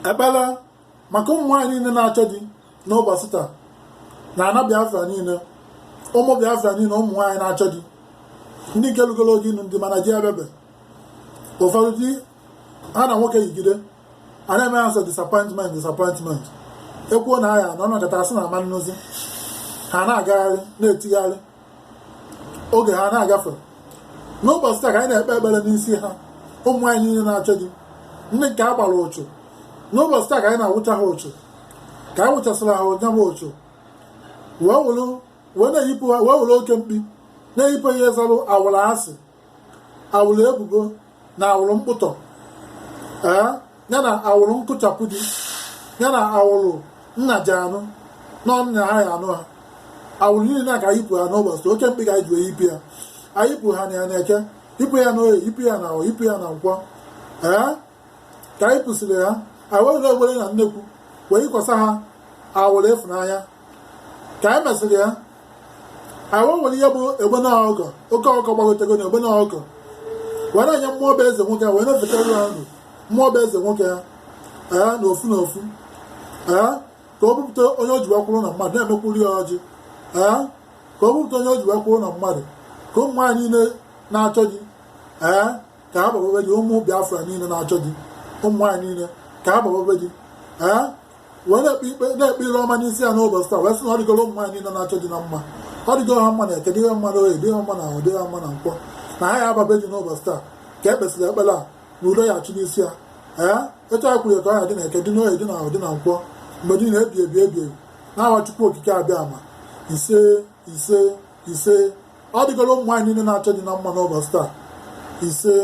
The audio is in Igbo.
ekpere maka ụmụ nwaanyị niile na-achọ di n'ụbọchị taa na ana Biafra niile, ụmụ Biafra niile, ụmụ nwaanyị na-achọ di, ndị nke lugolo oge ịnụ ndị mana di abịabe. Ụfọdụ di ha na nwoke yigide a na-eme ha nsọ disappointment ekwuo na ya na ọnọkọta asị na ama nnụzi ha na-agagharị na-etigharị oge ha na-agafe. N'ụbọchị taa ka anyị na-ekpe ekpere n'isi ha, ụmụ nwaanyị niile na-achọ di, ndị nke a gbara ụchụ. N'ụbọchị taa ka anyị na-awụcha ha ụchụ, ka anyị wụchasịrị ha ụnyabụ ụchụ wee na-eyipụ ha, wee were oke mkpi na-eyipụ ihe zarụ awụrụ asị, awụrụ ebubo na awụrụ mkpụtọ, ya na awụrụ nkụchapụ di, ya na awụrụ nnaji anụ n'ọnụ ha ya anụ ha. Awụrụ niile a ka yipụ ha n'ụbọchị, oke mkpi ka anyị ji wee yipụ ya. Anyị yipụ ha na ya na-eke, yipụ ya na oye, yipụ ya na ahụ, yipụ ya na nkwọ. Ka anyị pụsịrị ha, anyị were egbere na nnekwu wee yikwasa ha awụrụ ịfụnanya. Ka anyị mesịrị ya, anyị were ihe bụ egbe na ọgọ, oke ọkọ gbagotego na egbe na ọgọ wee na-enye mmụọ bụ eze nwoke ha, wee na-efetara ha ndụ mmụọ bụ eze nwoke ha na ofu na ofu ka o bupụta onye o ji wekwuru na mmadụ na-emekwuru ya ọjị, ka o bupụta onye o ji wekwuru na mmadụ, ka ụmụ nwaanyị niile na-achọ di ka ha gbababe di, ụmụ Biafra niile na-achọ di, ụmụ nwaanyị niile ka ha gbababe di, wee na-ekpe ile ọma n'isi ya n'ụbọchị taa, wee sị na ọ dịgoro ụmụ nwaanyị niile na-achọ di na mma, ọ dịgoro ha mma na eke, dịghị mma na oye, dịghị mma na ahụ, dịghị mma na nkwọ, na ha ya ababe di n'ụbọchị taa ka ekpesịrị ekpere a na udo ya achụ n'isi ya. Etu a kwuru ka ọ ya dị na eke, dị n'oye, dị na ahụ, dị na nkwọ, mgbe dị na-ebi ebi n'aha Chukwu okike abịa ama. Ise ise ise. Ọ dịgoro ụmụ nwaanyị niile na-achọ di na mma n'ụbọchị taa. Ise.